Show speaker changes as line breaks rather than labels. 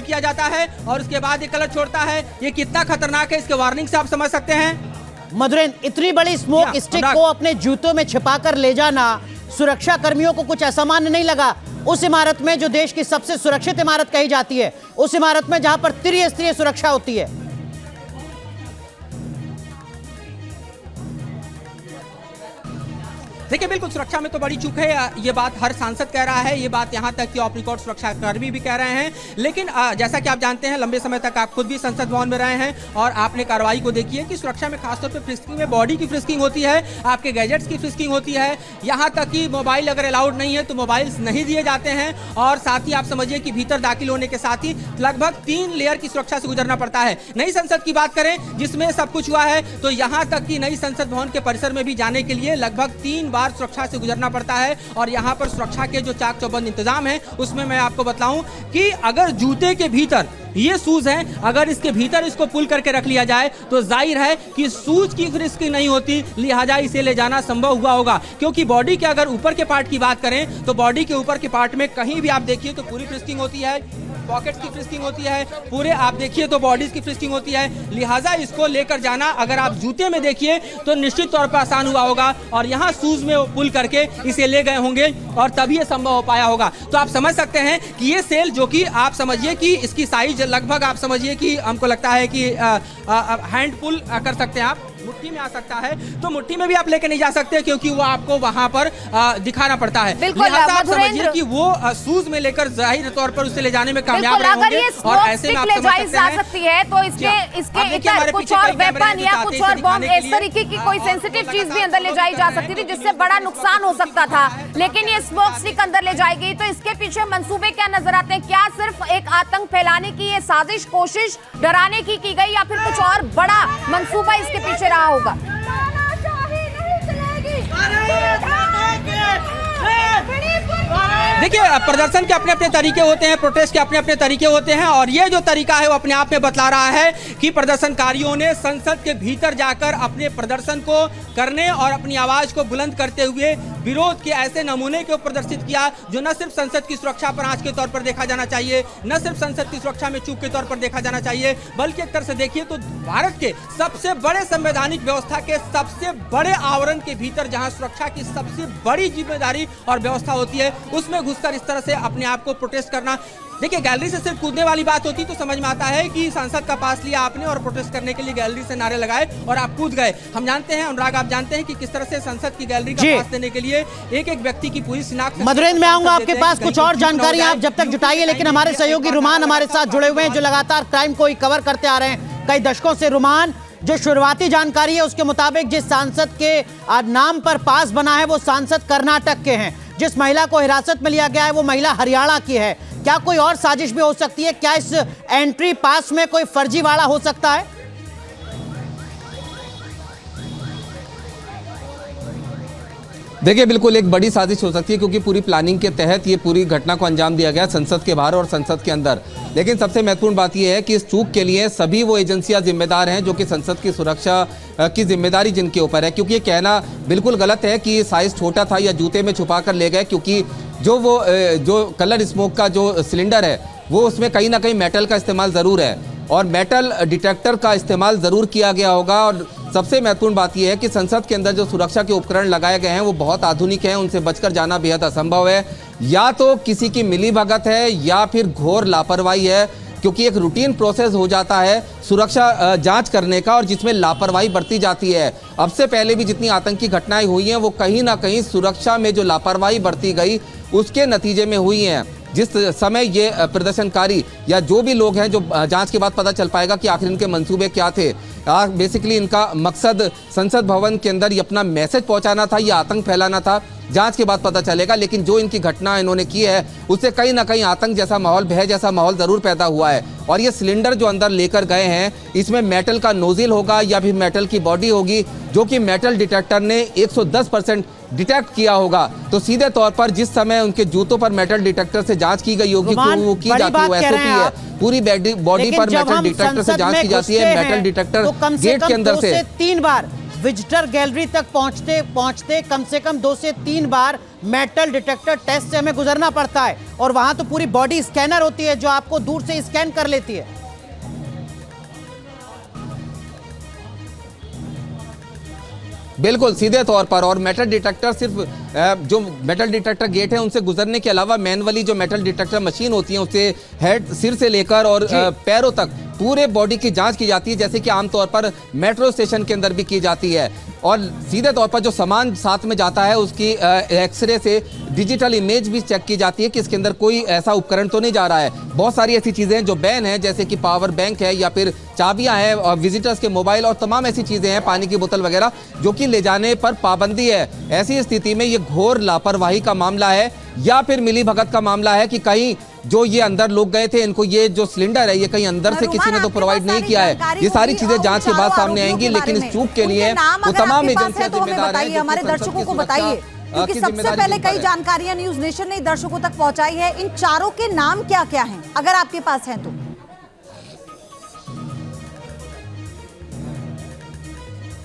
किया जाता है और उसके बाद ये कलर छोड़ता है। ये कितना खतरनाक है, इसके वार्निंग से आप समझ सकते हैं।
मधुरेंद्र, इतनी बड़ी स्मोक स्टिक को अपने जूतों में छिपाकर ले जाना सुरक्षा कर्मियों को कुछ असामान्य नहीं लगा? उस इमारत में जो देश की सबसे सुरक्षित इमारत कही जाती है, उस इमारत में जहां पर त्रिस्तरीय सुरक्षा होती है।
देखिए, बिल्कुल सुरक्षा में तो बड़ी चूक है, ये बात हर सांसद कह रहा है, ये बात यहाँ तक कि ऑफ रिकॉर्ड सुरक्षा कर्मी भी कह रहे हैं। लेकिन जैसा कि आप जानते हैं, लंबे समय तक आप खुद भी संसद भवन में रहे हैं और आपने कार्रवाई को देखी है कि सुरक्षा में खासतौर पे फ्रिस्किंग में बॉडी की फ्रिस्किंग होती है, आपके गैजेट्स की फ्रिस्किंग होती है, यहाँ तक कि मोबाइल अगर अलाउड नहीं है तो मोबाइल्स नहीं दिए जाते हैं। और साथ ही आप समझिए कि भीतर दाखिल होने के साथ ही लगभग 3 लेयर की सुरक्षा से गुजरना पड़ता है। नई संसद की बात करें जिसमें सब कुछ हुआ है, तो यहाँ तक कि नई संसद भवन के परिसर में भी जाने के लिए लगभग 3 बार सुरक्षा से गुजरना पड़ता है। और यहाँ पर सुरक्षा के जो चाक चौबंद इंतजाम है, उसमें मैं आपको बताऊं कि अगर जूते के भीतर ये शूज हैं, अगर इसके भीतर इसको पुल करके रख लिया जाए तो जाहिर है कि शूज की फ्रिस्किंग नहीं होती, लिहाजा इसे ले जाना संभव हुआ होगा। क्योंकि बॉडी के अगर ऊपर के पार्ट की बात करें तो बॉडी के ऊपर के पार्ट में कहीं भी आप देखिए तो पूरी फ्रिस्किंग होती है, पॉकेट्स की फ्रिस्किंग होती है, पूरे आप देखिए तो बॉडीज की फ्रिस्किंग होती है। लिहाजा इसको लेकर जाना अगर आप जूते में देखिए तो निश्चित तौर पर आसान हुआ होगा और यहाँ शूज में पुल करके इसे ले गए होंगे और तभी ये संभव हो पाया होगा। तो आप समझ सकते हैं कि ये सेल, जो कि आप समझिए कि इसकी साइज लगभग आप समझिए कि हमको लगता है कि हैंड पुल कर सकते हैं, आप मुट्ठी में आ सकता है, तो मुट्ठी में भी आप लेके नहीं जा सकते क्योंकि वो आपको वहां पर दिखाना पड़ता है। लिहाजा आप समझिए कि वो शूज में लेकर जाहिर तौर पर उसे ले जाने में कामयाब रहे होंगे। और ऐसे में आप समझ सकते हैं
तो इसके इधर कुछ और वेपन या कुछ और बॉम्ब, इस तरीके की कोई सेंसिटिव चीज भी अंदर ले जाई जा सकती थी जिससे बड़ा नुकसान हो सकता था, लेकिन ये स्मोक स्टिक अंदर ले जाई गई। तो इसके पीछे मंसूबे क्या नजर आते हैं? क्या सिर्फ एक आतंक फैलाने की ये साजिश, कोशिश डराने की गई या फिर कुछ और बड़ा मंसूबा इसके पीछे रहा होगा?
देखिए, प्रदर्शन के अपने अपने तरीके होते हैं, प्रोटेस्ट के अपने अपने तरीके होते हैं और ये जो तरीका है वो अपने आप में बतला रहा है कि प्रदर्शनकारियों ने संसद के भीतर जाकर अपने प्रदर्शन को करने और अपनी आवाज को बुलंद करते हुए विरोध के ऐसे नमूने को प्रदर्शित किया जो न सिर्फ संसद की सुरक्षा पर आंच के तौर पर देखा जाना चाहिए, न सिर्फ संसद की सुरक्षा में चूक के तौर पर देखा जाना चाहिए, बल्कि एक तरह से देखिए तो भारत के सबसे बड़े संवैधानिक व्यवस्था के सबसे बड़े आवरण के भीतर जहां सुरक्षा की सबसे बड़ी जिम्मेदारी और व्यवस्था होती है, उसमें घुसकर इस तरह से अपने आप को प्रोटेस्ट करना। देखिए, गैलरी से सिर्फ कूदने वाली बात होती तो समझ में आता है कि सांसद का पास लिया आपने और प्रोटेस्ट करने के लिए गैलरी से नारे लगाए और आप कूद गए। हम जानते हैं, अनुराग आप जानते हैं कि किस तरह से संसद की गैलरी का पास देने के लिए एक एक व्यक्ति की पूरी शिनाख्त।
मधुरेंद्र, मैं आऊंगा आपके पास, कुछ और जानकारी आप जब तक जुटाइए, लेकिन हमारे सहयोगी रुमान हमारे साथ जुड़े हुए हैं जो लगातार क्राइम को कवर करते आ रहे हैं कई दशकों से। रुमान, जो शुरुआती जानकारी है उसके मुताबिक जिस सांसद के नाम पर पास बना है वो सांसद कर्नाटक के हैं, जिस महिला को हिरासत में लिया गया है वो महिला हरियाणा की है। क्या कोई और साजिश भी हो सकती है? क्या इस एंट्री पास में कोई फर्जीवाड़ा हो सकता है?
देखिए, बिल्कुल एक बड़ी साजिश हो सकती है क्योंकि पूरी प्लानिंग के तहत ये पूरी घटना को अंजाम दिया गया संसद के बाहर और संसद के अंदर। लेकिन सबसे महत्वपूर्ण बात यह है कि इस चूक के लिए सभी वो एजेंसियां जिम्मेदार हैं जो कि संसद की सुरक्षा की जिम्मेदारी जिनके ऊपर है। क्योंकि ये कहना बिल्कुल गलत है कि साइज छोटा था या जूते में छुपा कर ले गए, क्योंकि जो कलर स्मोक का जो सिलेंडर है वो उसमें कहीं ना कहीं मेटल का इस्तेमाल ज़रूर है और मेटल डिटेक्टर का इस्तेमाल ज़रूर किया गया होगा। और सबसे महत्वपूर्ण बात यह है कि संसद के अंदर जो सुरक्षा के उपकरण लगाए गए हैं वो बहुत आधुनिक हैं, उनसे बचकर जाना बेहद असंभव है। या तो किसी की मिलीभगत है या फिर घोर लापरवाही है, क्योंकि एक रूटीन प्रोसेस हो जाता है सुरक्षा जांच करने का और जिसमें लापरवाही बरती जाती है। अब से पहले भी जितनी आतंकी घटनाएं हुई हैं वो कहीं ना कहीं सुरक्षा में जो लापरवाही बरती गई उसके नतीजे में हुई हैं। जिस समय ये प्रदर्शनकारी या जो भी लोग हैं, जो जांच के बाद पता चल पाएगा कि आखिर इनके मंसूबे क्या थे। बेसिकली इनका मकसद संसद भवन के अंदर ये अपना मैसेज पहुंचाना था या आतंक फैलाना था, जांच के बाद पता चलेगा। लेकिन जो इनकी घटना इन्होंने की है उससे कहीं ना कहीं आतंक जैसा माहौल, भय जैसा माहौल जरूर पैदा हुआ है। और ये सिलेंडर जो अंदर लेकर गए हैं इसमें मेटल का नोजिल होगा या फिर मेटल की बॉडी होगी जो कि मेटल डिटेक्टर ने 110% डिटेक्ट किया होगा। तो सीधे तौर पर जिस समय उनके जूतों पर मेटल डिटेक्टर से जांच की गई होगी वो की जाती है, वो एसओपी है, पूरी बॉडी पर मेटल डिटेक्टर से जांच की जाती है। मेटल डिटेक्टर गेट के अंदर से
3 बार विजिटर गैलरी तक पहुंचते पहुंचते कम से कम 2 से 3 बार मेटल डिटेक्टर टेस्ट से हमें गुजरना पड़ता है, और वहां तो पूरी बॉडी स्कैनर होती है जो आपको दूर से स्कैन कर लेती है।
बिल्कुल सीधे तौर पर, और मेटल डिटेक्टर सिर्फ जो मेटल डिटेक्टर गेट है उनसे गुजरने के अलावा मैनुअली जो मेटल डिटेक्टर मशीन होती है उससे हेड, सिर से लेकर और पैरों तक पूरे बॉडी की जांच की जाती है, जैसे कि आमतौर पर मेट्रो स्टेशन के अंदर भी की जाती है। और सीधे तौर पर जो सामान साथ में जाता है उसकी एक्सरे से डिजिटल इमेज भी चेक की जाती है कि इसके अंदर कोई ऐसा उपकरण तो नहीं जा रहा है। बहुत सारी ऐसी चीज़ें हैं जो बैन है, जैसे कि पावर बैंक है या फिर चाबियां हैं और विजिटर्स के मोबाइल और तमाम ऐसी चीज़ें हैं, पानी की बोतल वगैरह, जो कि ले जाने पर पाबंदी है। ऐसी स्थिति में ये घोर लापरवाही का मामला है या फिर मिलीभगत का मामला है कि कहीं जो ये अंदर लोग गए थे, इनको ये जो सिलेंडर है ये कहीं अंदर से किसी ने तो प्रोवाइड नहीं किया है। ये सारी चीजें जांच के बाद सामने आएंगी, लेकिन इस चूक के लिए वो तमाम एजेंसियां जिम्मेदार हैं।
हमारे दर्शकों को बताइए, क्योंकि सबसे पहले कई जानकारियां न्यूज नेशन ने दर्शकों तक पहुंचाई है। इन चारों के नाम क्या क्या हैं, अगर आपके पास हैं तो?